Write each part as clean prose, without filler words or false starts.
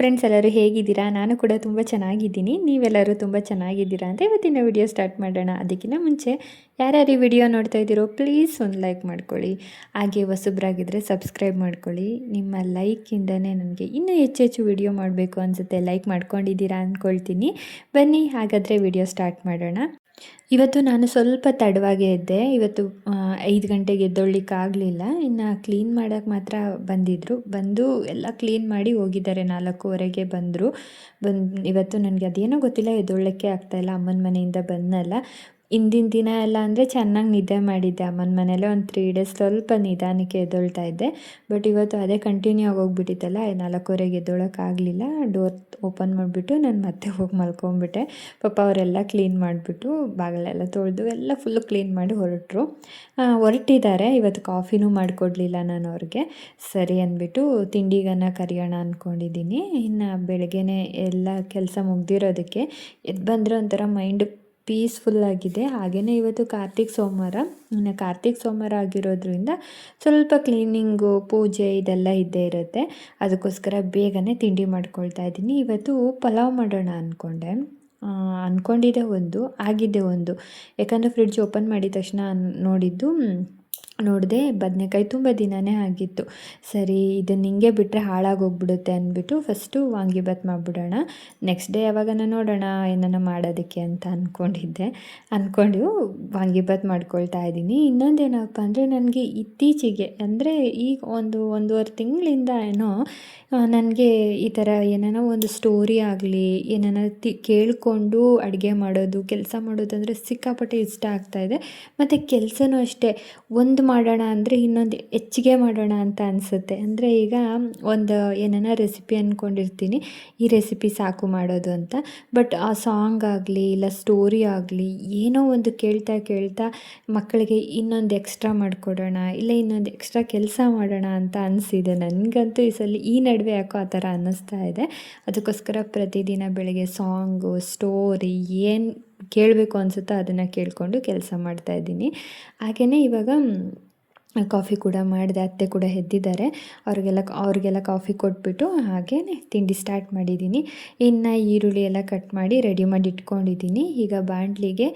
Friends, ಎಲ್ಲರೂ ಹೇಗಿದ್ದೀರಾ? ನಾನು ಕೂಡ ತುಂಬ ಚೆನ್ನಾಗಿದ್ದೀನಿ. ನೀವೆಲ್ಲರೂ ತುಂಬ ಚೆನ್ನಾಗಿದ್ದೀರಾ ಅಂತ ಇವತ್ತಿನ ವಿಡಿಯೋ ಸ್ಟಾರ್ಟ್ ಮಾಡೋಣ. ಅದಕ್ಕಿಂತ ಮುಂಚೆ ಯಾರ್ಯಾರು ಈ ವಿಡಿಯೋ ನೋಡ್ತಾ ಇದ್ದೀರೋ ಪ್ಲೀಸ್ ಒಂದು ಲೈಕ್ ಮಾಡ್ಕೊಳ್ಳಿ. ಹಾಗೆ ಹೊಸಬ್ರಾಗಿದ್ದರೆ ಸಬ್ಸ್ಕ್ರೈಬ್ ಮಾಡ್ಕೊಳ್ಳಿ. ನಿಮ್ಮ ಲೈಕಿಂದನೇ ನನಗೆ ಇನ್ನೂ ಹೆಚ್ಚು ವಿಡಿಯೋ ಮಾಡಬೇಕು ಅನಿಸುತ್ತೆ. ಲೈಕ್ ಮಾಡ್ಕೊಂಡಿದ್ದೀರಾ ಅಂದ್ಕೊಳ್ತೀನಿ. ಬನ್ನಿ ಹಾಗಾದರೆ ವಿಡಿಯೋ ಸ್ಟಾರ್ಟ್ ಮಾಡೋಣ. ಇವತ್ತು ನಾನು ಸ್ವಲ್ಪ ತಡವಾಗೇ ಎದ್ದೆ. ಇವತ್ತು 5 ಗಂಟೆಗೆ ಎದ್ದೊಳ್ಳಿಕ್ಕಾಗಲಿಲ್ಲ. ಇನ್ನು ಕ್ಲೀನ್ ಮಾಡೋಕ್ಕೆ ಮಾತ್ರ ಬಂದು ಎಲ್ಲ ಕ್ಲೀನ್ ಮಾಡಿ ಹೋಗಿದ್ದಾರೆ. 4:15ಗೆ ಬಂದರು. ಇವತ್ತು ನನಗೆ ಅದೇನೋ ಗೊತ್ತಿಲ್ಲ, ಎದ್ದೊಳ್ಳೋಕ್ಕೆ ಆಗ್ತಾಯಿಲ್ಲ. ಅಮ್ಮನ ಮನೆಯಿಂದ ಬಂದನಲ್ಲ, ಹಿಂದಿನ ದಿನ ಎಲ್ಲ ಅಂದರೆ ಚೆನ್ನಾಗಿ ನಿದ್ದೆ ಮಾಡಿದ್ದೆ. ಅಮ್ಮನ ಮನೇಲೆ ಒಂದು 3 ಡೇಸ್ ಸ್ವಲ್ಪ ನಿಧಾನಕ್ಕೆ ಎದ್ದೊಳ್ತಾ ಇದ್ದೆ. ಬಟ್ ಇವತ್ತು ಅದೇ ಕಂಟಿನ್ಯೂ ಆಗೋಗ್ಬಿಟ್ಟಿತ್ತಲ್ಲ, 4:15ಗೆ ಎದ್ದೊಳಕ್ಕಾಗಲಿಲ್ಲ. ಡೋರ್ ಓಪನ್ ಮಾಡಿಬಿಟ್ಟು ನಾನು ಮತ್ತೆ ಹೋಗಿ ಮಲ್ಕೊಂಬಿಟ್ಟೆ. ಪಾಪ ಅವರೆಲ್ಲ ಕ್ಲೀನ್ ಮಾಡಿಬಿಟ್ಟು ಬಾಗಿಲೆಲ್ಲ ತೊಳೆದು ಎಲ್ಲ ಫುಲ್ಲು ಕ್ಲೀನ್ ಮಾಡಿ ಹೊರಟಿದ್ದಾರೆ. ಇವತ್ತು ಕಾಫಿನೂ ಮಾಡಿಕೊಡ್ಲಿಲ್ಲ ನಾನು ಅವ್ರಿಗೆ. ಸರಿ ಅಂದ್ಬಿಟ್ಟು ತಿಂಡಿಗನ್ನು ಕರಿಯೋಣ ಅಂದ್ಕೊಂಡಿದ್ದೀನಿ. ಇನ್ನು ಬೆಳಗ್ಗೆನೇ ಎಲ್ಲ ಕೆಲಸ ಮುಗ್ದಿರೋದಕ್ಕೆ ಎದ್ದು ಬಂದರೆ ಒಂಥರ ಮೈಂಡ್ ಪೀಸ್ಫುಲ್ಲಾಗಿದೆ. ಹಾಗೆಯೇ ಇವತ್ತು ಕಾರ್ತಿಕ್ ಸೋಮವಾರ ಆಗಿರೋದ್ರಿಂದ ಸ್ವಲ್ಪ ಕ್ಲೀನಿಂಗು, ಪೂಜೆ ಇದೆಲ್ಲ ಇದ್ದೇ ಇರುತ್ತೆ. ಅದಕ್ಕೋಸ್ಕರ ಬೇಗನೆ ತಿಂಡಿ ಮಾಡ್ಕೊಳ್ತಾ ಇದ್ದೀನಿ. ಇವತ್ತು ಪಲಾವ್ ಮಾಡೋಣ ಅಂದ್ಕೊಂಡಿದ್ದೆ ಒಂದು, ಆಗಿದ್ದೆ ಒಂದು. ಯಾಕಂದರೆ ಫ್ರಿಡ್ಜ್ ಓಪನ್ ಮಾಡಿದ ತಕ್ಷಣ ನೋಡಿದೆ ಬದನೆಕಾಯಿ ತುಂಬ ದಿನವೇ ಆಗಿತ್ತು. ಸರಿ, ಇದನ್ನು ಹಿಂಗೆ ಬಿಟ್ಟರೆ ಹಾಳಾಗೋಗ್ಬಿಡುತ್ತೆ ಅಂದ್ಬಿಟ್ಟು ಫಸ್ಟು ವಾಂಗಿಬಾತ್ ಮಾಡಿಬಿಡೋಣ, ನೆಕ್ಸ್ಟ್ ಡೇ ಯಾವಾಗನ ನೋಡೋಣ ಏನಾನ ಮಾಡೋದಕ್ಕೆ ಅಂತ ಅಂದ್ಕೊಂಡು ವಾಂಗಿಬಾತ್ ಮಾಡ್ಕೊಳ್ತಾ ಇದ್ದೀನಿ. ಇನ್ನೊಂದೇನಪ್ಪ ಅಂದರೆ ನನಗೆ ಇತ್ತೀಚೆಗೆ ಅಂದರೆ ಈಗ ಒಂದೂವರೆ ತಿಂಗಳಿಂದ ನನಗೆ ಈ ಥರ ಏನಾನ ಒಂದು ಸ್ಟೋರಿ ಆಗಲಿ, ಏನಾನ ಕೇಳಿಕೊಂಡು ಅಡುಗೆ ಮಾಡೋದು, ಕೆಲಸ ಮಾಡೋದು ಅಂದರೆ ಸಿಕ್ಕಾಪಟ್ಟೆ ಇಷ್ಟ ಆಗ್ತಾಯಿದೆ. ಮತ್ತು ಕೆಲಸನೂ ಅಷ್ಟೇ, ಒಂದು ಮಾಡೋಣ ಅಂದರೆ ಇನ್ನೊಂದು ಹೆಚ್ಚಿಗೆ ಮಾಡೋಣ ಅಂತ ಅನಿಸುತ್ತೆ. ಅಂದರೆ ಈಗ ಒಂದು ಏನಾನ ರೆಸಿಪಿ ಅಂದ್ಕೊಂಡಿರ್ತೀನಿ, ಈ ರೆಸಿಪಿ ಸಾಕು ಮಾಡೋದು ಅಂತ. ಬಟ್ ಆ ಸಾಂಗ್ ಆಗಲಿ ಇಲ್ಲ ಸ್ಟೋರಿ ಆಗಲಿ ಏನೋ ಒಂದು ಕೇಳ್ತಾ ಮಕ್ಕಳಿಗೆ ಇನ್ನೊಂದು ಎಕ್ಸ್ಟ್ರಾ ಮಾಡಿಕೊಡೋಣ, ಇಲ್ಲ ಇನ್ನೊಂದು ಎಕ್ಸ್ಟ್ರಾ ಕೆಲಸ ಮಾಡೋಣ ಅಂತ ಅನಿಸಿದೆ. ನನಗಂತೂ ಈ ನಡುವೆ ಯಾಕೋ ಆ ಥರ ಅನ್ನಿಸ್ತಾ ಇದೆ. ಅದಕ್ಕೋಸ್ಕರ ಪ್ರತಿದಿನ ಬೆಳಗ್ಗೆ ಸಾಂಗು, ಸ್ಟೋರಿ ಏನು ಕೇಳಬೇಕು ಅನಿಸುತ್ತೋ ಅದನ್ನು ಕೇಳಿಕೊಂಡು ಕೆಲಸ ಮಾಡ್ತಾಯಿದ್ದೀನಿ. ಹಾಗೆಯೇ ಇವಾಗ ಕಾಫಿ ಕೂಡ ಮಾಡಿದೆ. ಅತ್ತೆ ಕೂಡ ಎದ್ದಿದ್ದಾರೆ. ಅವ್ರಿಗೆಲ್ಲ ಕಾಫಿ ಕೊಟ್ಬಿಟ್ಟು ಹಾಗೆಯೇ ತಿಂಡಿ ಸ್ಟಾರ್ಟ್ ಮಾಡಿದ್ದೀನಿ. ಇನ್ನು ಈರುಳ್ಳಿ ಎಲ್ಲ ಕಟ್ ಮಾಡಿ ರೆಡಿ ಮಾಡಿ ಇಟ್ಕೊಂಡಿದ್ದೀನಿ. ಈಗ ಬಾಣಲಿಗೆ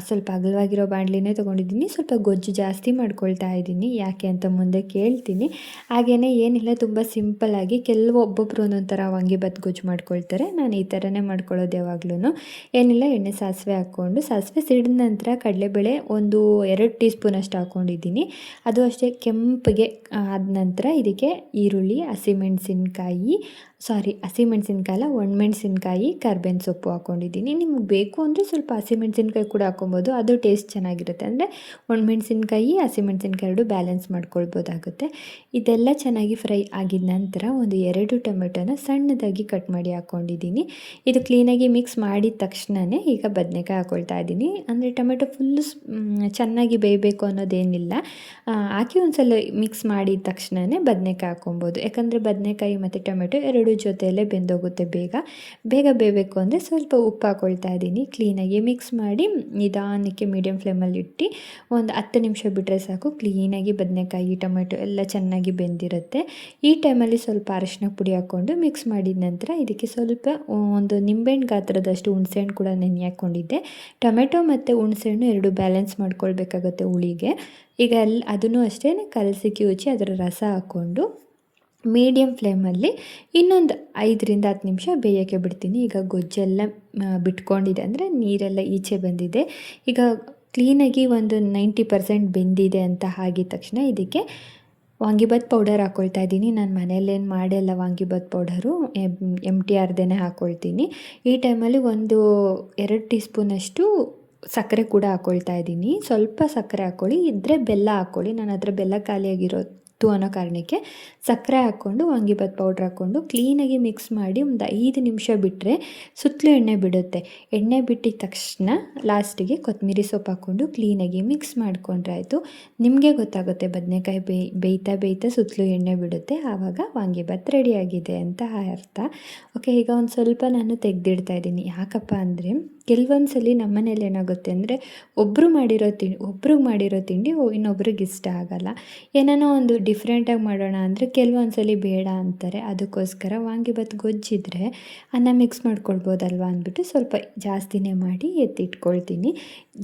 ಸ್ವಲ್ಪ ಅಗಲವಾಗಿರೋ ಬಾಣಲಿನೇ ತೊಗೊಂಡಿದ್ದೀನಿ. ಸ್ವಲ್ಪ ಗೊಜ್ಜು ಜಾಸ್ತಿ ಮಾಡ್ಕೊಳ್ತಾ ಇದ್ದೀನಿ. ಯಾಕೆ ಅಂತ ಮುಂದೆ ಕೇಳ್ತೀನಿ. ಹಾಗೆಯೇ ಏನಿಲ್ಲ, ತುಂಬ ಸಿಂಪಲ್ಲಾಗಿ ಒಬ್ಬೊಬ್ಬರು ಒಂದೊಂಥರ ವಾಂಗಿಬಾತ್ ಗೊಜ್ಜು ಮಾಡ್ಕೊಳ್ತಾರೆ. ನಾನು ಈ ಥರನೇ ಮಾಡ್ಕೊಳ್ಳೋದು ಯಾವಾಗಲೂ. ಏನಿಲ್ಲ, ಎಣ್ಣೆ ಸಾಸಿವೆ ಹಾಕ್ಕೊಂಡು, ಸಾಸಿವೆ ಸಿಡಿದ ನಂತರ ಕಡಲೆಬೇಳೆ 2 ಟೀ ಸ್ಪೂನಷ್ಟು ಹಾಕ್ಕೊಂಡಿದ್ದೀನಿ. ಅದು ಅಷ್ಟೇ ಕೆಂಪಗೆ ಆದ ನಂತರ ಇದಕ್ಕೆ ಈರುಳ್ಳಿ, ಹಸಿಮೆಣಸಿನ್ಕಾಯಿ ಒಣಮೆಣಸಿನ್ಕಾಯಿ, ಕರ್ಬೇವಿನ ಸೊಪ್ಪು ಹಾಕ್ಕೊಂಡಿದ್ದೀನಿ. ನಿಮಗೆ ಬೇಕು ಅಂದರೆ ಸ್ವಲ್ಪ ಹಸಿಮೆಣಸಿನ್ಕಾಯಿ ಕೂಡ ಹಾಕ್ಕೊಬೋದು, ಅದು ಟೇಸ್ಟ್ ಚೆನ್ನಾಗಿರುತ್ತೆ. ಅಂದರೆ ಒಣಮೆಣಸಿನ್ಕಾಯಿ, ಹಸಿಮೆಣಸಿನ್ಕಾಯಿ 2 ಬ್ಯಾಲೆನ್ಸ್ ಮಾಡ್ಕೊಳ್ಬೋದಾಗುತ್ತೆ. ಇದೆಲ್ಲ ಚೆನ್ನಾಗಿ ಫ್ರೈ ಆಗಿದ ನಂತರ 2 ಟೊಮೆಟೊನ ಸಣ್ಣದಾಗಿ ಕಟ್ ಮಾಡಿ ಹಾಕ್ಕೊಂಡಿದ್ದೀನಿ. ಇದು ಕ್ಲೀನಾಗಿ ಮಿಕ್ಸ್ ಮಾಡಿದ ತಕ್ಷಣವೇ ಈಗ ಬದನೆಕಾಯಿ ಹಾಕ್ಕೊಳ್ತಾ ಇದ್ದೀನಿ. ಅಂದರೆ ಟೊಮೆಟೊ ಫುಲ್ಲು ಚೆನ್ನಾಗಿ ಬೇಯಬೇಕು ಅನ್ನೋದೇನಿಲ್ಲ. ಹಾಕಿ ಒಂದ್ಸಲ ಮಿಕ್ಸ್ ಮಾಡಿದ ತಕ್ಷಣವೇ ಬದನೆಕಾಯಿ ಹಾಕ್ಕೊಬೋದು. ಯಾಕಂದರೆ ಬದನೆಕಾಯಿ ಮತ್ತು ಟೊಮೆಟೊ 2 ಜೊತೆಯಲ್ಲೇ ಬೆಂದೋಗುತ್ತೆ. ಬೇಗ ಬೇಯಬೇಕು ಅಂದರೆ ಸ್ವಲ್ಪ ಉಪ್ಪು ಹಾಕ್ಕೊಳ್ತಾ ಇದ್ದೀನಿ. ಕ್ಲೀನಾಗಿ ಮಿಕ್ಸ್ ಮಾಡಿ ನಿಧಾನಕ್ಕೆ ಮೀಡಿಯಮ್ ಫ್ಲೇಮಲ್ಲಿ ಇಟ್ಟು ಒಂದು 10 ನಿಮಿಷ ಬಿಟ್ಟರೆ ಸಾಕು. ಕ್ಲೀನಾಗಿ ಬದನೆಕಾಯಿ, ಟೊಮೆಟೊ ಎಲ್ಲ ಚೆನ್ನಾಗಿ ಬೆಂದಿರುತ್ತೆ. ಈ ಟೈಮಲ್ಲಿ ಸ್ವಲ್ಪ ಅರಿಶಿನ ಪುಡಿ ಹಾಕ್ಕೊಂಡು ಮಿಕ್ಸ್ ಮಾಡಿದ ನಂತರ ಇದಕ್ಕೆ ಸ್ವಲ್ಪ ಒಂದು ನಿಂಬೆಹಣ್ಣು ಗಾತ್ರದಷ್ಟು ಹುಣಸೆಹಣ್ಣು ಕೂಡ ನೆನೆ ಹಾಕ್ಕೊಂಡಿದ್ದೆ. ಟೊಮೆಟೊ ಮತ್ತು ಹುಣಸೆಹಣ್ಣು 2 ಬ್ಯಾಲೆನ್ಸ್ ಮಾಡ್ಕೊಳ್ಬೇಕಾಗುತ್ತೆ ಹುಳಿಗೆ. ಈಗ ಅದನ್ನು ಅಷ್ಟೇ ಕಲಸಿ ಕಿವುಚಿ ಅದರ ರಸ ಹಾಕ್ಕೊಂಡು ಮೀಡಿಯಮ್ ಫ್ಲೇಮಲ್ಲಿ ಇನ್ನೊಂದು 5ರಿಂದ 10 ನಿಮಿಷ ಬೇಯೋಕ್ಕೆ ಬಿಡ್ತೀನಿ. ಈಗ ಗೊಜ್ಜೆಲ್ಲ ಬಿಟ್ಕೊಂಡಿದೆ, ಅಂದರೆ ನೀರೆಲ್ಲ ಈಚೆ ಬಂದಿದೆ. ಈಗ ಕ್ಲೀನಾಗಿ ಒಂದು 90% ಬೆಂದಿದೆ ಅಂತ ಆಗಿದ ತಕ್ಷಣ ಇದಕ್ಕೆ ವಾಂಗಿಬಾತ್ ಪೌಡರ್ ಹಾಕ್ಕೊಳ್ತಾ ಇದ್ದೀನಿ. ನಾನು ಮನೆಯಲ್ಲೇನು ಮಾಡಲ್ಲ ವಾಂಗಿಬಾತ್ ಪೌಡರು, MTRದೇ ಹಾಕ್ಕೊಳ್ತೀನಿ. ಈ ಟೈಮಲ್ಲಿ 2 ಟೀ ಸ್ಪೂನಷ್ಟು ಸಕ್ಕರೆ ಕೂಡ ಹಾಕ್ಕೊಳ್ತಾ ಇದ್ದೀನಿ. ಸ್ವಲ್ಪ ಸಕ್ಕರೆ ಹಾಕ್ಕೊಳ್ಳಿ, ಇದ್ದರೆ ಬೆಲ್ಲ ಹಾಕ್ಕೊಳ್ಳಿ. ನನ್ನ ಹತ್ರ ಬೆಲ್ಲ ಖಾಲಿಯಾಗಿರೋದು ಅನ್ನೋ ಕಾರಣಕ್ಕೆ ಸಕ್ಕರೆ ಹಾಕ್ಕೊಂಡು ವಾಂಗಿಬಾತ್ ಪೌಡ್ರ್ ಹಾಕ್ಕೊಂಡು ಕ್ಲೀನಾಗಿ ಮಿಕ್ಸ್ ಮಾಡಿ ಒಂದು 5 ನಿಮಿಷ ಬಿಟ್ಟರೆ ಸುತ್ತಲೂ ಎಣ್ಣೆ ಬಿಡುತ್ತೆ. ಎಣ್ಣೆ ಬಿಟ್ಟಿದ ತಕ್ಷಣ ಲಾಸ್ಟಿಗೆ ಕೊತ್ತಂಬರಿ ಸೊಪ್ಪು ಹಾಕ್ಕೊಂಡು ಕ್ಲೀನಾಗಿ ಮಿಕ್ಸ್ ಮಾಡಿಕೊಂಡ್ರೆ ಆಯಿತು. ನಿಮಗೆ ಗೊತ್ತಾಗುತ್ತೆ ಬದನೆಕಾಯಿ ಬೇಯ್ತಾ ಸುತ್ತಲೂ ಎಣ್ಣೆ ಬಿಡುತ್ತೆ, ಆವಾಗ ವಾಂಗಿಬಾತ್ ರೆಡಿಯಾಗಿದೆ ಅಂತ ಅರ್ಥ. ಓಕೆ, ಈಗ ಒಂದು ಸ್ವಲ್ಪ ನಾನು ತೆಗೆದಿಡ್ತಾ ಇದ್ದೀನಿ. ಯಾಕಪ್ಪ ಅಂದರೆ ಕೆಲವೊಂದು ಸಲ ನಮ್ಮ ಮನೇಲಿ ಏನಾಗುತ್ತೆ ಅಂದರೆ ಒಬ್ರಿಗೆ ಮಾಡಿರೋ ತಿಂಡಿ ಇನ್ನೊಬ್ರಿಗೆ ಇಷ್ಟ ಆಗಲ್ಲ. ಏನಾನ ಒಂದು ಡಿಫ್ರೆಂಟಾಗಿ ಮಾಡೋಣ ಅಂದರೆ ಕೆಲವೊಂದು ಸಲ ಬೇಡ ಅಂತಾರೆ. ಅದಕ್ಕೋಸ್ಕರ ವಾಂಗಿಬಾತ್ ಗೊಜ್ಜಿದ್ರೆ ಅನ್ನ ಮಿಕ್ಸ್ ಮಾಡ್ಕೊಳ್ಬೋದಲ್ವ ಅಂದ್ಬಿಟ್ಟು ಸ್ವಲ್ಪ ಜಾಸ್ತಿನೇ ಮಾಡಿ ಎತ್ತಿಟ್ಕೊಳ್ತೀನಿ.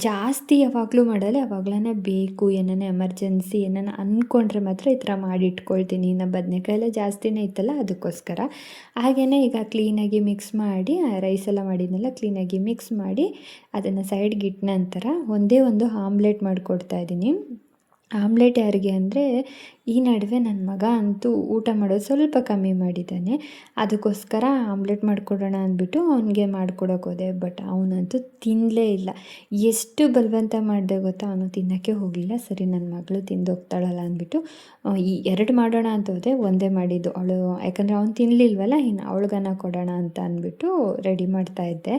ಜಾಸ್ತಿ ಯಾವಾಗಲೂ ಮಾಡಲ್ಲ, ಯಾವಾಗ್ಲೇ ಬೇಕು ಏನಾನ ಎಮರ್ಜೆನ್ಸಿ ಏನಾನ ಅಂದ್ಕೊಂಡ್ರೆ ಮಾತ್ರ ಈ ಥರ ಮಾಡಿ ಇಟ್ಕೊಳ್ತೀನಿ. ಇನ್ನು ಬದನೇಕಾಯಿ ಎಲ್ಲ ಜಾಸ್ತಿನೇ ಇತ್ತಲ್ಲ ಅದಕ್ಕೋಸ್ಕರ. ಹಾಗೆಯೇ ಈಗ ಕ್ಲೀನಾಗಿ ಮಿಕ್ಸ್ ಮಾಡಿ ರೈಸ್ ಎಲ್ಲ ಮಾಡಿದ್ನೆಲ್ಲ ಕ್ಲೀನಾಗಿ ಮಿಕ್ಸ್ ಮಾಡಿ ಅದನ್ನು ಸೈಡ್ಗೆ ಇಟ್ಟ ನಂತರ ಒಂದೇ ಒಂದು ಆಮ್ಲೆಟ್ ಮಾಡಿಕೊಡ್ತಾಯಿದ್ದೀನಿ. ಆಮ್ಲೆಟ್ ಯಾರಿಗೆ ಅಂದರೆ ಈ ನಡುವೆ ನನ್ನ ಮಗ ಅಂತೂ ಊಟ ಮಾಡೋದು ಸ್ವಲ್ಪ ಕಮ್ಮಿ ಮಾಡಿದ್ದಾನೆ. ಅದಕ್ಕೋಸ್ಕರ ಆಮ್ಲೆಟ್ ಮಾಡಿಕೊಡೋಣ ಅಂದ್ಬಿಟ್ಟು ಅವನಿಗೆ ಮಾಡ್ಕೊಡೋಕೆ ಹೋದೆ. ಬಟ್ ಅವನಂತೂ ತಿನ್ನಲೇ ಇಲ್ಲ. ಎಷ್ಟು ಬಲವಂತ ಮಾಡಿದೆ ಗೊತ್ತಾ, ಅವನು ತಿನ್ನೋಕ್ಕೆ ಹೋಗಲಿಲ್ಲ. ಸರಿ ನನ್ನ ಮಗಳು ತಿಂದೋಗ್ತಾಳಲ್ಲ ಅಂದ್ಬಿಟ್ಟು ಈ 2 ಮಾಡೋಣ ಅಂತ ಹೋದೆ, ಒಂದೇ ಮಾಡಿದ್ದು ಅವಳು. ಯಾಕಂದರೆ ಅವ್ನು ತಿನ್ನಲಿಲ್ವಲ್ಲ, ಇನ್ನು ಅವಳಿಗನ್ನ ಕೊಡೋಣ ಅಂತ ಅಂದ್ಬಿಟ್ಟು ರೆಡಿ ಮಾಡ್ತಾಯಿದ್ದೆ.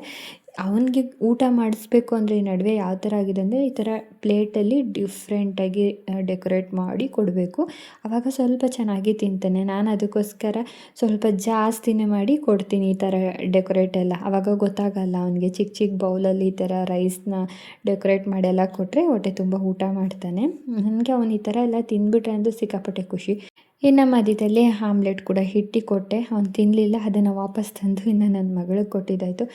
ಅವನಿಗೆ ಊಟ ಮಾಡಿಸ್ಬೇಕು ಅಂದರೆ ಈ ನಡುವೆ ಯಾವ ಥರ ಆಗಿದೆ ಅಂದರೆ ಈ ಥರ ಪ್ಲೇಟಲ್ಲಿ ಡಿಫ್ರೆಂಟಾಗಿ ಡೆಕೋರೇಟ್ ಮಾಡಿ ಕೊಡಬೇಕು. ಆವಾಗ ಸ್ವಲ್ಪ ಚೆನ್ನಾಗಿ ತಿಂತಾನೆ. ನಾನು ಅದಕ್ಕೋಸ್ಕರ ಸ್ವಲ್ಪ ಜಾಸ್ತಿನೇ ಮಾಡಿ ಕೊಡ್ತೀನಿ ಈ ಥರ ಡೆಕೋರೇಟ್ ಎಲ್ಲ. ಆವಾಗ ಗೊತ್ತಾಗಲ್ಲ ಅವನಿಗೆ. ಚಿಕ್ಕ ಚಿಕ್ಕ ಬೌಲಲ್ಲಿ ಈ ಥರ ರೈಸ್ನ ಡೆಕೋರೇಟ್ ಮಾಡೆಲ್ಲ ಕೊಟ್ಟರೆ ಹೊಟ್ಟೆ ತುಂಬ ಊಟ ಮಾಡ್ತಾನೆ. ನನಗೆ ಅವನು ಈ ಥರ ಎಲ್ಲ ತಿಂದ್ಬಿಟ್ರೆ ಅಂದು ಸಿಕ್ಕಾಪಟ್ಟೆ ಖುಷಿ. ಇನ್ನು ಮಧ್ಯದಲ್ಲಿ ಆಮ್ಲೆಟ್ ಕೂಡ ಕೊಟ್ಟೆ. ಅವ್ನು ತಿನ್ನಲಿಲ್ಲ. ಅದನ್ನು ವಾಪಸ್ ತಂದು ಇನ್ನು ನನ್ನ ಮಗಳಿಗೆ ಕೊಟ್ಟಿದ್ದಾಯಿತು.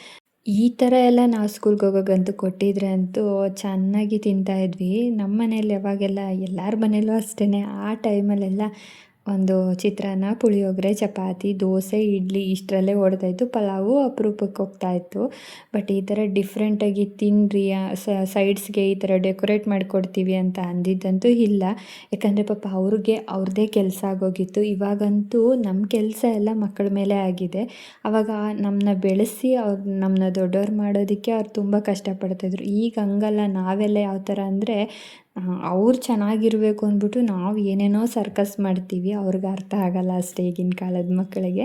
ಈ ಥರ ಎಲ್ಲ ನಾವು ಸ್ಕೂಲ್ಗೆ ಹೋಗೋಗಂತೂ ಕೊಟ್ಟಿದ್ರೆ ಅಂತೂ ಚೆನ್ನಾಗಿ ತಿಂತಾಯಿದ್ವಿ. ನಮ್ಮ ಮನೇಲಿ ಯಾವಾಗೆಲ್ಲ ಎಲ್ಲರ ಮನೇಲೂ ಅಷ್ಟೇ ಆ ಟೈಮಲ್ಲೆಲ್ಲ ಒಂದು ಚಿತ್ರಾನ್ನ, ಪುಳಿಯೋಗರೆ, ಚಪಾತಿ, ದೋಸೆ, ಇಡ್ಲಿ ಇಷ್ಟರಲ್ಲೇ ಓಡ್ತಾಯಿತ್ತು. ಪಲಾವು ಅಪರೂಪಕ್ಕೆ ಹೋಗ್ತಾಯಿತ್ತು. ಬಟ್ ಈ ಥರ ಡಿಫ್ರೆಂಟಾಗಿ ತಿನ್ನಿರಿ, ಸೈಡ್ಸ್ಗೆ ಈ ಥರ ಡೆಕೋರೇಟ್ ಮಾಡಿಕೊಡ್ತೀವಿ ಅಂತ ಅಂದಿದ್ದಂತೂ ಇಲ್ಲ. ಯಾಕಂದರೆ ಪಾಪ ಅವ್ರದ್ದೇ ಕೆಲಸ ಆಗೋಗಿತ್ತು. ಇವಾಗಂತೂ ನಮ್ಮ ಕೆಲಸ ಎಲ್ಲ ಮಕ್ಕಳ ಮೇಲೆ ಆಗಿದೆ. ಆವಾಗ ನಮ್ಮನ್ನ ಬೆಳೆಸಿ ನಮ್ಮನ್ನ ದೊಡ್ಡವ್ರು ಮಾಡೋದಕ್ಕೆ ಅವ್ರು ತುಂಬ ಕಷ್ಟಪಡ್ತಾಯಿದ್ರು. ಈಗ ಹಂಗಲ್ಲ. ನಾವೆಲ್ಲ ಯಾವ ಥರ ಅಂದರೆ ಅವ್ರು ಚೆನ್ನಾಗಿರಬೇಕು ಅಂದ್ಬಿಟ್ಟು ನಾವು ಏನೇನೋ ಸರ್ಕಸ್ ಮಾಡ್ತೀವಿ. ಅವ್ರಿಗೆ ಅರ್ಥ ಆಗಲ್ಲ ಅಷ್ಟೇ ಈಗಿನ ಕಾಲದ ಮಕ್ಕಳಿಗೆ.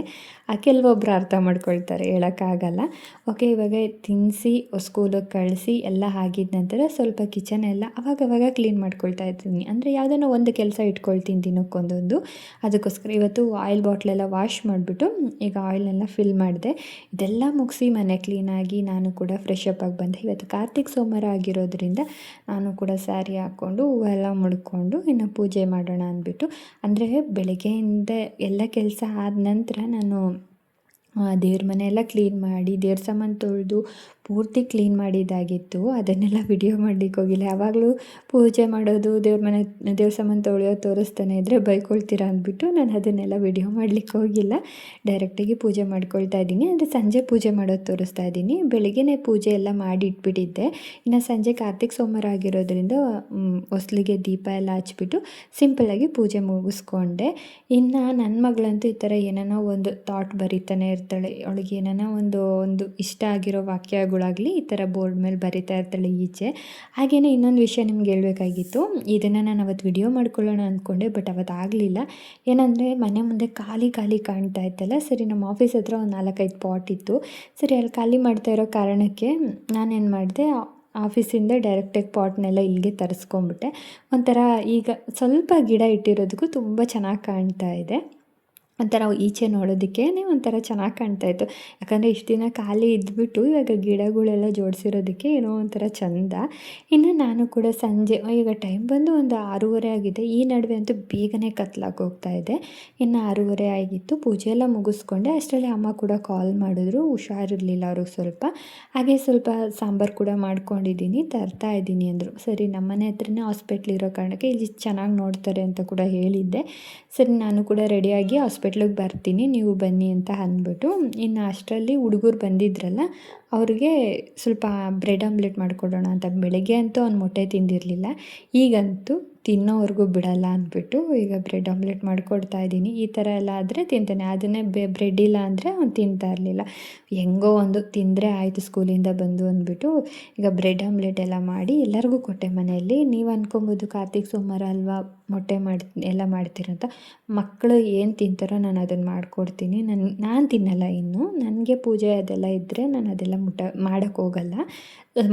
ಕೆಲವೊಬ್ಬರು ಅರ್ಥ ಮಾಡ್ಕೊಳ್ತಾರೆ, ಹೇಳೋಕ್ಕಾಗಲ್ಲ. ಓಕೆ, ಇವಾಗ ತಿನ್ನಿಸಿ ಸ್ಕೂಲಿಗೆ ಕಳಿಸಿ ಎಲ್ಲ ಆಗಿದ ನಂತರ ಸ್ವಲ್ಪ ಕಿಚನ್ ಎಲ್ಲ ಅವಾಗವಾಗ ಕ್ಲೀನ್ ಮಾಡ್ಕೊಳ್ತಾ ಇರ್ತೀನಿ. ಅಂದರೆ ಯಾವುದನ್ನೋ ಒಂದು ಕೆಲಸ ಇಟ್ಕೊಳ್ತೀನಿ ದಿನಕ್ಕೊಂದೊಂದು. ಅದಕ್ಕೋಸ್ಕರ ಇವತ್ತು ಆಯಿಲ್ ಬಾಟ್ಲೆಲ್ಲ ವಾಶ್ ಮಾಡಿಬಿಟ್ಟು ಈಗ ಆಯಿಲ್ನೆಲ್ಲ ಫಿಲ್ ಮಾಡಿದೆ. ಇದೆಲ್ಲ ಮುಗಿಸಿ ಮನೆ ಕ್ಲೀನಾಗಿ ನಾನು ಕೂಡ ಫ್ರೆಶ್ ಅಪ್ ಆಗಿ ಬಂದೆ. ಇವತ್ತು ಕಾರ್ತಿಕ್ ಸೋಮವಾರ ಆಗಿರೋದ್ರಿಂದ ನಾನು ಕೂಡ ಸ್ಯಾರಿ ಹಾಕ್ಕೊಂಡು ಹೂವೆಲ್ಲ ಮುಡ್ಕೊಂಡು ಇನ್ನು ಪೂಜೆ ಮಾಡೋಣ ಅಂದ್ಬಿಟ್ಟು. ಅಂದರೆ ಬೆಳಗ್ಗೆಯಿಂದ ಎಲ್ಲ ಕೆಲಸ ಆದ ನಂತರ ನಾನು ದೇವ್ರ ಮನೆಯೆಲ್ಲ ಕ್ಲೀನ್ ಮಾಡಿ ದೇವ್ರ ಸಾಮಾನು ತೊಳೆದು ಪೂರ್ತಿ ಕ್ಲೀನ್ ಮಾಡಿದ್ದಾಗಿತ್ತು. ಅದನ್ನೆಲ್ಲ ವಿಡಿಯೋ ಮಾಡಲಿಕ್ಕೆ ಹೋಗಿಲ್ಲ. ಯಾವಾಗಲೂ ಪೂಜೆ ಮಾಡೋದು, ದೇವ್ರ ಸಾಮಾನು ತೊಳೆಯೋದು ತೋರಿಸ್ತಾನೆ ಇದ್ದರೆ ಬೈಕೊಳ್ತೀರಾ ಅಂದ್ಬಿಟ್ಟು ನಾನು ಅದನ್ನೆಲ್ಲ ವಿಡಿಯೋ ಮಾಡಲಿಕ್ಕೆ ಹೋಗಿಲ್ಲ. ಡೈರೆಕ್ಟಾಗಿ ಪೂಜೆ ಮಾಡ್ಕೊಳ್ತಾ ಇದ್ದೀನಿ. ಅಂದರೆ ಸಂಜೆ ಪೂಜೆ ಮಾಡೋದು ತೋರಿಸ್ತಾ ಇದ್ದೀನಿ. ಬೆಳಗ್ಗೆನೇ ಪೂಜೆ ಎಲ್ಲ ಮಾಡಿ ಇಟ್ಬಿಟ್ಟಿದ್ದೆ. ಇನ್ನು ಸಂಜೆ ಕಾರ್ತಿಕ್ ಸೋಮವಾರ ಆಗಿರೋದ್ರಿಂದ ಹೊಸ್ಲಿಗೆ ದೀಪ ಎಲ್ಲ ಹಚ್ಬಿಟ್ಟು ಸಿಂಪಲ್ಲಾಗಿ ಪೂಜೆ ಮುಗಿಸ್ಕೊಂಡೆ. ಇನ್ನು ನನ್ನ ಮಗಳಂತೂ ಈ ಥರ ಏನಾನೋ ಒಂದು ಥಾಟ್ ಬರೀತಾನೆ ಇರ್ತಾಳೆ. ಅವಳಿಗೆ ಏನಾನ ಒಂದು ಇಷ್ಟ ಆಗಿರೋ ವಾಕ್ಯಗಳಾಗಲಿ ಈ ಥರ ಬೋರ್ಡ್ ಮೇಲೆ ಬರಿತಾ ಇರ್ತಾಳೆ ಈಚೆ. ಹಾಗೆಯೇ ಇನ್ನೊಂದು ವಿಷಯ ನಿಮ್ಗೆ ಹೇಳಬೇಕಾಗಿತ್ತು. ಇದನ್ನು ನಾನು ಅವತ್ತು ವಿಡಿಯೋ ಮಾಡ್ಕೊಳ್ಳೋಣ ಅಂದ್ಕೊಂಡೆ, ಬಟ್ ಅವತ್ತು ಆಗಲಿಲ್ಲ. ಏನಂದರೆ ಮನೆ ಮುಂದೆ ಖಾಲಿ ಕಾಣ್ತಾ ಇತ್ತಲ್ಲ. ಸರಿ, ನಮ್ಮ ಆಫೀಸ್ ಹತ್ರ ಒಂದು 4-5 ಪಾಟ್ ಇತ್ತು. ಸರಿ, ಅಲ್ಲಿ ಖಾಲಿ ಮಾಡ್ತಾ ಇರೋ ಕಾರಣಕ್ಕೆ ನಾನೇನು ಮಾಡಿದೆ, ಆಫೀಸಿಂದ ಡೈರೆಕ್ಟಾಗಿ ಪಾಟ್ನೆಲ್ಲ ಇಲ್ಲಿಗೆ ತರಿಸ್ಕೊಂಬಿಟ್ಟೆ. ಒಂಥರ ಈಗ ಸ್ವಲ್ಪ ಗಿಡ ಇಟ್ಟಿರೋದಕ್ಕೂ ತುಂಬ ಚೆನ್ನಾಗಿ ಕಾಣ್ತಾ ಇದೆ. ಒಂಥರ ಈಚೆ ನೋಡೋದಕ್ಕೇ ಒಂಥರ ಚೆನ್ನಾಗಿ ಕಾಣ್ತಾಯಿತ್ತು. ಯಾಕಂದರೆ ಇಷ್ಟು ದಿನ ಖಾಲಿ ಇದ್ಬಿಟ್ಟು ಇವಾಗ ಗಿಡಗಳೆಲ್ಲ ಜೋಡಿಸಿರೋದಕ್ಕೆ ಏನೋ ಒಂಥರ ಚೆಂದ. ಇನ್ನು ನಾನು ಕೂಡ ಸಂಜೆ ಈಗ ಟೈಮ್ ಬಂದು ಒಂದು 6:30 ಆಗಿದೆ. ಈ ನಡುವೆ ಅಂತೂ ಬೇಗನೆ ಕತ್ಲಾಗಿ ಹೋಗ್ತಾ ಇದೆ. ಇನ್ನು 6:30 ಆಗಿತ್ತು. ಪೂಜೆ ಎಲ್ಲ ಮುಗಿಸ್ಕೊಂಡೆ. ಅಷ್ಟರಲ್ಲಿ ಅಮ್ಮ ಕೂಡ ಕಾಲ್ ಮಾಡಿದ್ರು. ಹುಷಾರಿರಲಿಲ್ಲ ಅವ್ರಿಗೆ ಸ್ವಲ್ಪ. ಹಾಗೆ ಸ್ವಲ್ಪ ಸಾಂಬಾರು ಕೂಡ ಮಾಡ್ಕೊಂಡಿದ್ದೀನಿ, ತರ್ತಾ ಇದ್ದೀನಿ ಅಂದರು. ಸರಿ, ನಮ್ಮನೆ ಹತ್ರನೇ ಹಾಸ್ಪಿಟ್ಲ್ ಇರೋ ಕಾರಣಕ್ಕೆ ಇಲ್ಲಿ ಚೆನ್ನಾಗಿ ನೋಡ್ತಾರೆ ಅಂತ ಕೂಡ ಹೇಳಿದ್ದೆ. ಸರಿ, ನಾನು ಕೂಡ ರೆಡಿಯಾಗಿ ಹಾಸ್ಪಿಟ್ಲಿಗೆ ಬರ್ತೀನಿ, ನೀವು ಬನ್ನಿ ಅಂತ ಅಂದ್ಬಿಟ್ಟು. ಇನ್ನು ಅಷ್ಟರಲ್ಲಿ ಹುಡುಗರು ಬಂದಿದ್ರಲ್ಲ, ಅವ್ರಿಗೆ ಸ್ವಲ್ಪ ಬ್ರೆಡ್ ಆಮ್ಲೆಟ್ ಮಾಡಿಕೊಡೋಣ ಅಂತ. ಬೆಳಗ್ಗೆ ಅಂತೂ ಅವ್ನು ಮೊಟ್ಟೆ ತಿಂದಿರಲಿಲ್ಲ. ಈಗಂತೂ ತಿನ್ನೋವರೆಗೂ ಬಿಡಲ್ಲ ಅಂದ್ಬಿಟ್ಟು ಈಗ ಬ್ರೆಡ್ ಆಮ್ಲೆಟ್ ಮಾಡಿಕೊಡ್ತಾ ಇದ್ದೀನಿ. ಈ ಥರ ಎಲ್ಲ ಆದರೆ ತಿಂತಾನೆ. ಅದನ್ನೇ ಬ್ರೆಡ್ ಇಲ್ಲ ಅಂದರೆ ಅವ್ನು ತಿಂತಾ ಇರಲಿಲ್ಲ. ಹೆಂಗೋ ಒಂದು ತಿಂದರೆ ಆಯಿತು ಸ್ಕೂಲಿಂದ ಬಂದು ಅಂದ್ಬಿಟ್ಟು ಈಗ ಬ್ರೆಡ್ ಆಮ್ಲೆಟ್ ಎಲ್ಲ ಮಾಡಿ ಎಲ್ಲರಿಗೂ ಕೊಟ್ಟೆ ಮನೆಯಲ್ಲಿ. ನೀವು ಅಂದ್ಕೊಬೋದು ಕಾರ್ತಿಕ್ ಸೋಮವಾರ ಅಲ್ವಾ ಮೊಟ್ಟೆ ಎಲ್ಲ ಮಾಡ್ತೀರಂತ. ಮಕ್ಕಳು ಏನು ತಿಂತಾರೋ ನಾನು ಅದನ್ನು ಮಾಡಿಕೊಡ್ತೀನಿ. ನಾನು ತಿನ್ನಲ್ಲ ಇನ್ನು. ನನಗೆ ಪೂಜೆ ಅದೆಲ್ಲ ಇದ್ದರೆ ನಾನು ಅದೆಲ್ಲ ಮಾಡೋಕ್ಕೆ ಹೋಗಲ್ಲ.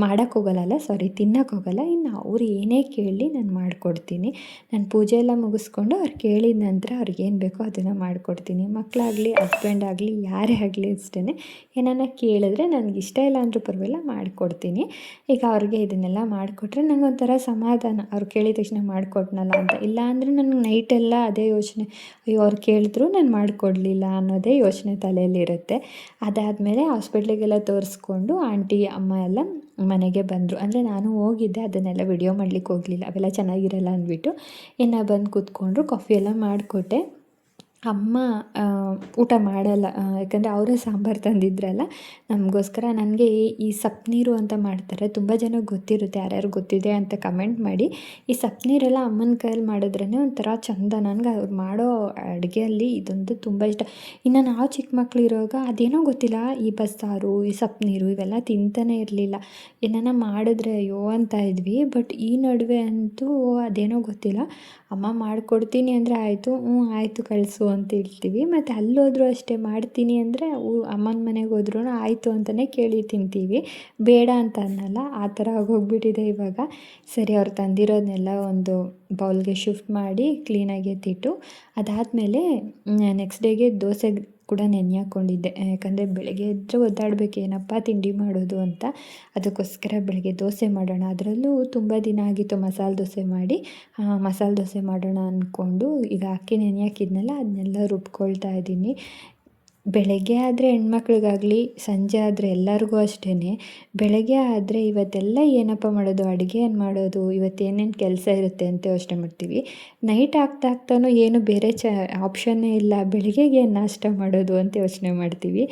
ಮಾಡೋಕ್ಕೆ ಹೋಗಲ್ಲ ಸಾರಿ ತಿನ್ನೋಕ್ಕೆ ಹೋಗಲ್ಲ. ಇನ್ನು ಅವ್ರು ಏನೇ ಕೇಳಲಿ ನಾನು ಮಾಡಿಕೊಡ್ತೀನಿ. ನಾನು ಪೂಜೆ ಎಲ್ಲ ಮುಗಿಸ್ಕೊಂಡು ಅವ್ರು ಕೇಳಿದ ನಂತರ ಅವ್ರಿಗೇನು ಬೇಕೋ ಅದನ್ನು ಮಾಡಿಕೊಡ್ತೀನಿ. ಮಕ್ಕಳಾಗಲಿ ಹಸ್ಬೆಂಡ್ ಆಗಲಿ ಯಾರೇ ಆಗಲಿ ಅಷ್ಟೇ ಏನಾನ ಕೇಳಿದ್ರೆ ನನಗೆ ಇಷ್ಟ ಇಲ್ಲ ಅಂದರೂ ಪರವಾಗಿಲ್ಲ ಮಾಡಿಕೊಡ್ತೀನಿ. ಈಗ ಅವ್ರಿಗೆ ಇದನ್ನೆಲ್ಲ ಮಾಡಿಕೊಟ್ರೆ ನನಗೊಂಥರ ಸಮಾಧಾನ, ಅವ್ರು ಕೇಳಿದ ತಕ್ಷಣ ಮಾಡಿಕೊಟ್ನಲ್ಲ ಅಂತ. ಇಲ್ಲ ಅಂದರೆ ನನಗೆ ನೈಟೆಲ್ಲ ಅದೇ ಯೋಚನೆ, ಅಯ್ಯೋ ಅವ್ರು ಕೇಳಿದ್ರು ನಾನು ಮಾಡಿಕೊಡ್ಲಿಲ್ಲ ಅನ್ನೋದೇ ಯೋಚನೆ ತಲೆಯಲ್ಲಿರುತ್ತೆ. ಅದಾದಮೇಲೆ ಹಾಸ್ಪಿಟ್ಲಿಗೆಲ್ಲ ತೋರಿಸ್ಕೊಂಡು ಆಂಟಿ ಅಮ್ಮ ಎಲ್ಲ ಮನೆಗೆ ಬಂದರು. ಅಂದರೆ ನಾನು ಹೋಗಿದ್ದೆ, ಅದನ್ನೆಲ್ಲ ವಿಡಿಯೋ ಮಾಡ್ಲಿಕ್ಕೆ ಹೋಗಲಿಲ್ಲ, ಅವೆಲ್ಲ ಚೆನ್ನಾಗಿರಲ್ಲ ಅಂದ್ಬಿಟ್ಟು. ಇನ್ನು ಬಂದು ಕೂತ್ಕೊಂಡ್ರು, ಕಾಫಿ ಎಲ್ಲ ಮಾಡಿಕೊಟ್ಟೆ. ಅಮ್ಮ ಊಟ ಮಾಡಲ್ಲ, ಯಾಕಂದರೆ ಅವರೇ ಸಾಂಬಾರು ತಂದಿದ್ರಲ್ಲ ನಮಗೋಸ್ಕರ. ನನಗೆ ಈ ಸಪ್ಪನೀರು ಅಂತ ಮಾಡ್ತಾರೆ, ತುಂಬ ಜನಕ್ಕೆ ಗೊತ್ತಿರುತ್ತೆ, ಯಾರ್ಯಾರು ಗೊತ್ತಿದೆ ಅಂತ ಕಮೆಂಟ್ ಮಾಡಿ. ಈ ಸಪ್ಪನೀರೆಲ್ಲ ಅಮ್ಮನ ಕೈಯಲ್ಲಿ ಮಾಡಿದ್ರೇ ಒಂಥರ ಚಂದ. ನನಗೆ ಅವ್ರು ಮಾಡೋ ಅಡುಗೆಯಲ್ಲಿ ಇದೊಂದು ತುಂಬ ಇಷ್ಟ. ಇನ್ನು ನಾವು ಚಿಕ್ಕ ಮಕ್ಳು ಇರುವಾಗ ಅದೇನೋ ಗೊತ್ತಿಲ್ಲ, ಈ ಬಸ್ಸಾರು ಈ ಸಪ್ಪನೀರು ಇವೆಲ್ಲ ತಿಂತಾನೇ ಇರಲಿಲ್ಲ. ಏನಾನ ಮಾಡಿದ್ರೆ ಅಯ್ಯೋ ಅಂತ ಇದ್ವಿ. ಬಟ್ ಈ ನಡುವೆ ಅಂತೂ ಅದೇನೋ ಗೊತ್ತಿಲ್ಲ, ಅಮ್ಮ ಮಾಡಿಕೊಡ್ತೀನಿ ಅಂದರೆ ಆಯಿತು, ಆಯಿತು ಕಳಿಸು ಅಂತ ಹೇಳ್ತೀವಿ. ಮತ್ತು ಅಲ್ಲೋದ್ರೂ ಅಷ್ಟೇ, ಮಾಡ್ತೀನಿ ಅಂದರೆ ಅಮ್ಮನ ಮನೆಗೆ ಹೋದ್ರೂ ಆಯಿತು ಅಂತಲೇ ಕೇಳಿ ತಿಂತೀವಿ, ಬೇಡ ಅಂತ ಅನ್ನಲ್ಲ. ಆ ಥರ ಆಗೋಗ್ಬಿಟ್ಟಿದೆ ಇವಾಗ. ಸರಿ, ಅವ್ರು ತಂದಿರೋದನ್ನೆಲ್ಲ ಒಂದು ಬೌಲ್ಗೆ ಶಿಫ್ಟ್ ಮಾಡಿ ಕ್ಲೀನಾಗಿ ಎತ್ತಿಟ್ಟು, ಅದಾದಮೇಲೆ ನೆಕ್ಸ್ಟ್ ಡೇಗೆ ದೋಸೆ ಕೂಡ ನೆನೆ ಹಾಕ್ಕೊಂಡಿದ್ದೆ. ಯಾಕಂದರೆ ಬೆಳಗ್ಗೆ ಎದ್ದರೆ ಒದ್ದಾಡಬೇಕು ಏನಪ್ಪ ತಿಂಡಿ ಮಾಡೋದು ಅಂತ. ಅದಕ್ಕೋಸ್ಕರ ಬೆಳಗ್ಗೆ ದೋಸೆ ಮಾಡೋಣ, ಅದರಲ್ಲೂ ತುಂಬ ದಿನ ಆಗಿತ್ತು ಮಸಾಲೆ ದೋಸೆ ಮಾಡಿ. ಮಸಾಲೆ ದೋಸೆ ಮಾಡೋಣ ಅಂದ್ಕೊಂಡು ಈಗ ಅಕ್ಕಿ ನೆನೆ ಹಾಕಿದ್ನಲ್ಲ ಅದನ್ನೆಲ್ಲ ರುಬ್ಕೊಳ್ತಾ ಇದ್ದೀನಿ. ಬೆಳಗ್ಗೆ ಆದರೆ ಹೆಣ್ಮಕ್ಳಿಗಾಗಲಿ ಸಂಜೆ ಆದರೆ ಎಲ್ಲರಿಗೂ ಅಷ್ಟೇ, ಬೆಳಗ್ಗೆ ಆದರೆ ಇವತ್ತೆಲ್ಲ ಏನಪ್ಪ ಮಾಡೋದು, ಅಡುಗೆ ಏನು ಮಾಡೋದು, ಇವತ್ತೇನೇನು ಕೆಲಸ ಇರುತ್ತೆ ಅಂತ ಯೋಚನೆ ಮಾಡ್ತೀವಿ. ನೈಟ್ ಆಗ್ತಾನೂ ಏನು ಬೇರೆ ಆಪ್ಷನ್ನೇ ಇಲ್ಲ, ಬೆಳಗ್ಗೆಗೆ ಏನು ನಾಷ್ಟ ಮಾಡೋದು ಅಂತ ಯೋಚನೆ ಮಾಡ್ತೀವಿ.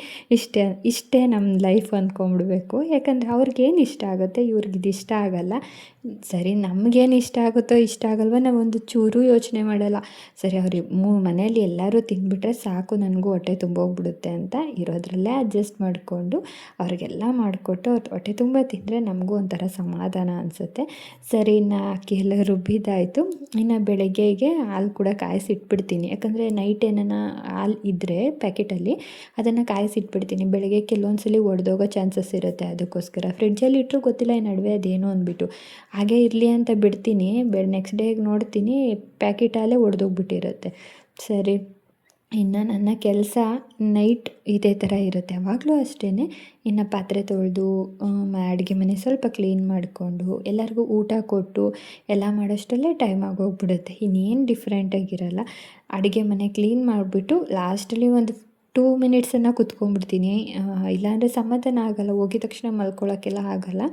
ಇಷ್ಟೇ ನಮ್ಮ ಲೈಫ್ ಅಂದ್ಕೊಂಬಿಡ್ಬೇಕು. ಯಾಕಂದರೆ ಅವ್ರಿಗೇನು ಇಷ್ಟ ಆಗುತ್ತೆ, ಇವ್ರಿಗೆ ಇಷ್ಟ ಆಗಲ್ಲ. ಸರಿ, ನಮಗೇನು ಇಷ್ಟ ಆಗುತ್ತೋ ಇಷ್ಟ ಆಗಲ್ವೋ ನಾವೊಂದು ಚೂರು ಯೋಚನೆ ಮಾಡಲ್ಲ. ಸರಿ, ಮನೇಲಿ ಎಲ್ಲರೂ ತಿಂದುಬಿಟ್ರೆ ಸಾಕು, ನನಗೂ ಹೊಟ್ಟೆ ತುಂಬೋಗ್ಬಿಡುತ್ತೆ ಅಂತ ಇರೋದ್ರಲ್ಲೇ ಅಡ್ಜಸ್ಟ್ ಮಾಡಿಕೊಂಡು ಅವ್ರಿಗೆಲ್ಲ ಮಾಡಿಕೊಟ್ಟು ಅವ್ರು ಹೊಟ್ಟೆ ತುಂಬ ತಿಂದರೆ ನಮಗೂ ಒಂಥರ ಸಮಾಧಾನ ಅನಿಸುತ್ತೆ. ಸರಿ, ಇನ್ನು ಅಕ್ಕಿ ಎಲ್ಲ ರುಬ್ಬಿದ್ದಾಯಿತು. ಇನ್ನು ಬೆಳಗ್ಗೆಗೆ ಹಾಲು ಕೂಡ ಕಾಯಿಸಿಟ್ಬಿಡ್ತೀನಿ. ಯಾಕಂದರೆ ನೈಟ್ ಏನಾನ ಹಾಲು ಇದ್ದರೆ ಪ್ಯಾಕೆಟಲ್ಲಿ ಅದನ್ನು ಕಾಯಿಸಿಟ್ಬಿಡ್ತೀನಿ. ಬೆಳಗ್ಗೆ ಕೆಲವೊಂದ್ಸಲಿ ಒಡೆದೋಗೋ ಚಾನ್ಸಸ್ ಇರುತ್ತೆ, ಅದಕ್ಕೋಸ್ಕರ ಫ್ರಿಡ್ಜಲ್ಲಿ ಇಟ್ಟರು ಗೊತ್ತಿಲ್ಲ ಈ ನಡುವೆ ಅದೇನು ಅಂದ್ಬಿಟ್ಟು ಹಾಗೇ ಇರಲಿ ಅಂತ ಬಿಡ್ತೀನಿ. ನೆಕ್ಸ್ಟ್ ಡೇಗೆ ನೋಡ್ತೀನಿ ಪ್ಯಾಕೆಟ್ ಹಾಲೇ ಒಡೆದೋಗ್ಬಿಟ್ಟಿರುತ್ತೆ. ಸರಿ, ಇನ್ನು ನನ್ನ ಕೆಲಸ ನೈಟ್ ಇದೇ ಥರ ಇರುತ್ತೆ ಯಾವಾಗಲೂ ಅಷ್ಟೇ. ಇನ್ನು ಪಾತ್ರೆ ತೊಳೆದು ಅಡುಗೆ ಮನೆ ಸ್ವಲ್ಪ ಕ್ಲೀನ್ ಮಾಡಿಕೊಂಡು ಎಲ್ಲರಿಗೂ ಊಟ ಕೊಟ್ಟು ಎಲ್ಲ ಮಾಡೋಷ್ಟರಲ್ಲೇ ಟೈಮ್ ಆಗೋಗ್ಬಿಡುತ್ತೆ. ಇನ್ನೇನು ಡಿಫ್ರೆಂಟಾಗಿರಲ್ಲ. ಅಡುಗೆ ಮನೆ ಕ್ಲೀನ್ ಮಾಡಿಬಿಟ್ಟು ಲಾಸ್ಟಲ್ಲಿ ಒಂದು 2 ಮಿನಿಟ್ಸನ್ನು ಕುತ್ಕೊಂಡ್ಬಿಡ್ತೀನಿ. ಇಲ್ಲಾಂದರೆ ಸಮಾಧಾನ ಆಗೋಲ್ಲ, ಹೋಗಿದ ತಕ್ಷಣ ಮಲ್ಕೊಳ್ಳೋಕ್ಕೆಲ್ಲ ಆಗೋಲ್ಲ.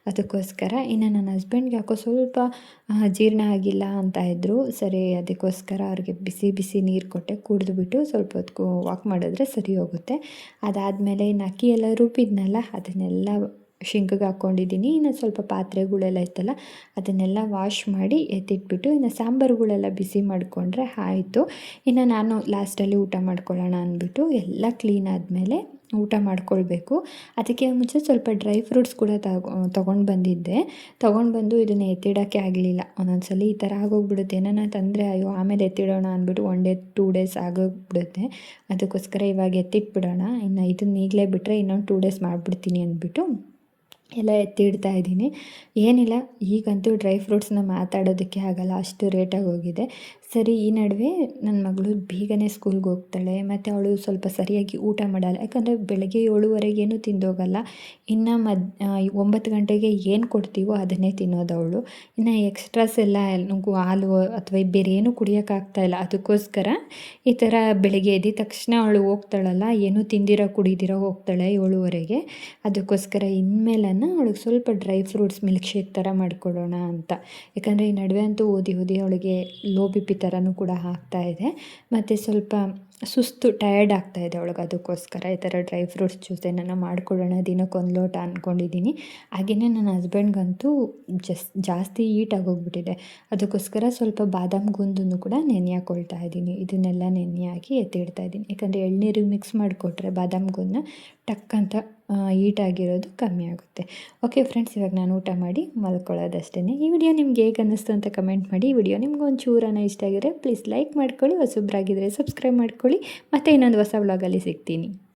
ಅದಕ್ಕೋಸ್ಕರ ಇನ್ನು ನನ್ನ ಹಸ್ಬೆಂಡ್ಗೆ ಯಾಕೋ ಸ್ವಲ್ಪ ಜೀರ್ಣ ಆಗಿಲ್ಲ ಅಂತ ಇದ್ದರು. ಸರಿ, ಅದಕ್ಕೋಸ್ಕರ ಅವ್ರಿಗೆ ಬಿಸಿ ಬಿಸಿ ನೀರು ಕೊಟ್ಟೆ, ಕುಡಿದ್ಬಿಟ್ಟು ಸ್ವಲ್ಪ ಹೊತ್ತು ವಾಕ್ ಮಾಡಿದ್ರೆ ಸರಿ ಹೋಗುತ್ತೆ. ಅದಾದಮೇಲೆ ಇನ್ನು ಅಕ್ಕಿ ಎಲ್ಲ ರುಬ್ಬಿದ್ನಲ್ಲ ಅದನ್ನೆಲ್ಲ ಶಿಂಕ್ಗೆ ಹಾಕ್ಕೊಂಡಿದ್ದೀನಿ. ಇನ್ನು ಸ್ವಲ್ಪ ಪಾತ್ರೆಗಳೆಲ್ಲ ಇತ್ತಲ್ಲ ಅದನ್ನೆಲ್ಲ ವಾಶ್ ಮಾಡಿ ಎತ್ತಿಟ್ಬಿಟ್ಟು ಇನ್ನು ಸಾಂಬಾರುಗಳೆಲ್ಲ ಬಿಸಿ ಮಾಡಿಕೊಂಡ್ರೆ ಆಯಿತು. ಇನ್ನು ನಾನು ಲಾಸ್ಟಲ್ಲಿ ಊಟ ಮಾಡ್ಕೊಳ್ಳೋಣ ಅಂದ್ಬಿಟ್ಟು ಎಲ್ಲ ಕ್ಲೀನ್ ಆದಮೇಲೆ ಊಟ ಮಾಡ್ಕೊಳ್ಬೇಕು. ಅದಕ್ಕೆ ಮುಂಚೆ ಸ್ವಲ್ಪ ಡ್ರೈ ಫ್ರೂಟ್ಸ್ ಕೂಡ ತೊಗೊಂಡು ಬಂದಿದ್ದೆ. ತೊಗೊಂಡು ಬಂದು ಇದನ್ನು ಎತ್ತಿಡೋಕ್ಕೆ ಆಗಲಿಲ್ಲ. ಒಂದೊಂದ್ಸಲ ಈ ಥರ ಆಗೋಗ್ಬಿಡುತ್ತೆ, ಏನಾನ ತಂದರೆ ಅಯ್ಯೋ ಆಮೇಲೆ ಎತ್ತಿಡೋಣ ಅಂದ್ಬಿಟ್ಟು 1 ಡೇ 2 ಡೇಸ್ ಆಗೋಗ್ಬಿಡುತ್ತೆ. ಅದಕ್ಕೋಸ್ಕರ ಇವಾಗ ಎತ್ತಿಟ್ಬಿಡೋಣ, ಇನ್ನು ಇದನ್ನ ಈಗಲೇ ಬಿಟ್ಟರೆ ಇನ್ನೊಂದು 2 ಡೇಸ್ ಮಾಡಿಬಿಡ್ತೀನಿ ಅಂದ್ಬಿಟ್ಟು ಎಲ್ಲ ಎತ್ತಿಡ್ತಾ ಇದ್ದೀನಿ. ಏನಿಲ್ಲ, ಈಗಂತೂ ಡ್ರೈ ಫ್ರೂಟ್ಸ್ನ ಮಾತಾಡೋದಕ್ಕೆ ಆಗಲ್ಲ, ಅಷ್ಟು ರೇಟಾಗಿ ಹೋಗಿದೆ. ಸರಿ, ಈ ನಡುವೆ ನನ್ನ ಮಗಳು ಬೇಗನೆ ಸ್ಕೂಲ್ಗೆ ಹೋಗ್ತಾಳೆ ಮತ್ತು ಅವಳು ಸ್ವಲ್ಪ ಸರಿಯಾಗಿ ಊಟ ಮಾಡಲ್ಲ. ಯಾಕಂದರೆ ಬೆಳಗ್ಗೆ 7:30 ಏನೂ ತಿಂದೋಗಲ್ಲ. ಇನ್ನು 9 ಗಂಟೆಗೆ ಏನು ಕೊಡ್ತೀವೋ ಅದನ್ನೇ ತಿನ್ನೋದು ಅವಳು. ಇನ್ನು ಎಕ್ಸ್ಟ್ರಾಸ್ ಎಲ್ಲ ಹಾಲು ಅಥವಾ ಬೇರೆ ಏನೂ ಕುಡಿಯೋಕ್ಕಾಗ್ತಾಯಿಲ್ಲ. ಅದಕ್ಕೋಸ್ಕರ ಈ ಥರ ಬೆಳಗ್ಗೆ ಎದ್ದ ತಕ್ಷಣ ಅವಳು ಹೋಗ್ತಾಳಲ್ಲ, ಏನೂ ತಿಂದಿರೋ ಕುಡಿದಿರೋ ಹೋಗ್ತಾಳೆ 7:30ಗೆ. ಅದಕ್ಕೋಸ್ಕರ ಇನ್ಮೇಲೆ ಅವಳಿಗೆ ಸ್ವಲ್ಪ ಡ್ರೈ ಫ್ರೂಟ್ಸ್ ಮಿಲ್ಕ್ ಶೇಕ್ ಥರ ಮಾಡಿಕೊಡೋಣ ಅಂತ. ಯಾಕಂದರೆ ಈ ನಡುವೆ ಅಂತೂ ಓದಿ ಅವಳಿಗೆ ಲೋ ಬಿ ಪಿ ಥರನೂ ಕೂಡ ಆಗ್ತಾಯಿದೆ ಮತ್ತು ಸ್ವಲ್ಪ ಸುಸ್ತು ಟಯರ್ಡ್ ಆಗ್ತಾಯಿದೆ ಅವಳಿಗೆ. ಅದಕ್ಕೋಸ್ಕರ ಈ ಥರ ಡ್ರೈ ಫ್ರೂಟ್ಸ್ ಜ್ಯೂಸ್ ಏನಾನ ಮಾಡಿಕೊಡೋಣ ದಿನಕ್ಕೊಂದು ಲೋಟ ಅಂದ್ಕೊಂಡಿದ್ದೀನಿ. ಹಾಗೆಯೇ ನನ್ನ ಹಸ್ಬೆಂಡ್ಗಂತೂ ಜಾಸ್ತಿ ಹೀಟ್ ಆಗೋಗ್ಬಿಟ್ಟಿದೆ. ಅದಕ್ಕೋಸ್ಕರ ಸ್ವಲ್ಪ ಬಾದಾಮ್ ಗುಂದನ್ನು ಕೂಡ ನೆನೆ ಹಾಕ್ಕೊಳ್ತಾ ಇದ್ದೀನಿ. ಇದನ್ನೆಲ್ಲ ನೆನೆ ಹಾಕಿ ಎತ್ತಿಡ್ತಾ ಇದ್ದೀನಿ. ಯಾಕಂದರೆ ಎಳ್ನೀರಿಗೆ ಮಿಕ್ಸ್ ಮಾಡಿಕೊಟ್ರೆ ಬಾದಾಮ್ ಗುಂದನ್ನ ಟಕ್ಕಂತ ಹೀಟಾಗಿರೋದು ಕಮ್ಮಿ ಆಗುತ್ತೆ. ಓಕೆ ಫ್ರೆಂಡ್ಸ್, ಇವಾಗ ನಾನು ಊಟ ಮಾಡಿ ಮಲ್ಕೊಳ್ಳೋದಷ್ಟೇ. ಈ ವಿಡಿಯೋ ನಿಮ್ಗೆ ಹೇಗೆ ಅನ್ನಿಸ್ತು ಅಂತ ಕಮೆಂಟ್ ಮಾಡಿ. ಈ ವಿಡಿಯೋ ನಿಮ್ಗೆ ಒಂದು ಚೂರನ ಇಷ್ಟ ಆಗಿದ್ರೆ ಪ್ಲೀಸ್ ಲೈಕ್ ಮಾಡ್ಕೊಳ್ಳಿ, ಹೊಸಬ್ರಾಗಿದ್ದರೆ ಸಬ್ಸ್ಕ್ರೈಬ್ ಮಾಡ್ಕೊಳ್ಳಿ. ಮತ್ತು ಇನ್ನೊಂದು ಹೊಸ ವ್ಲಾಗಲ್ಲಿ ಸಿಗ್ತೀನಿ.